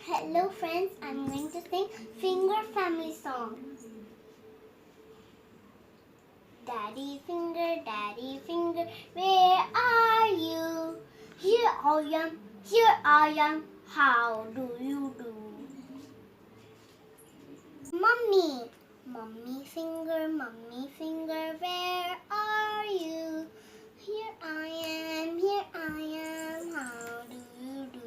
Hello friends, I'm going to sing Finger Family song. Daddy finger, where are you? Here I am, how do you do? Mummy finger, where are you? Here I am, how do you do?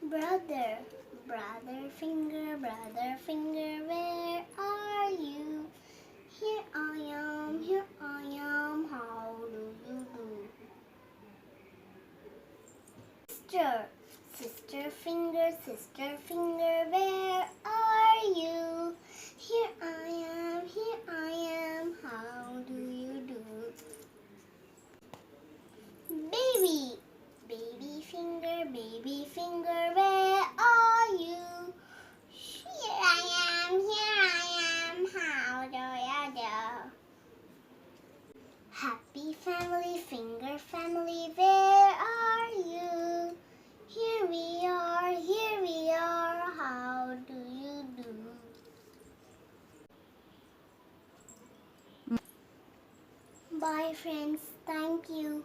Brother finger, where are you? Here I am, how do you do? Sister finger, where are you? Here I am, how do you do? Baby finger, where are you? Here I am, how do you do? Happy family, finger family, where are you? Here we are, how do you do? Bye friends, thank you.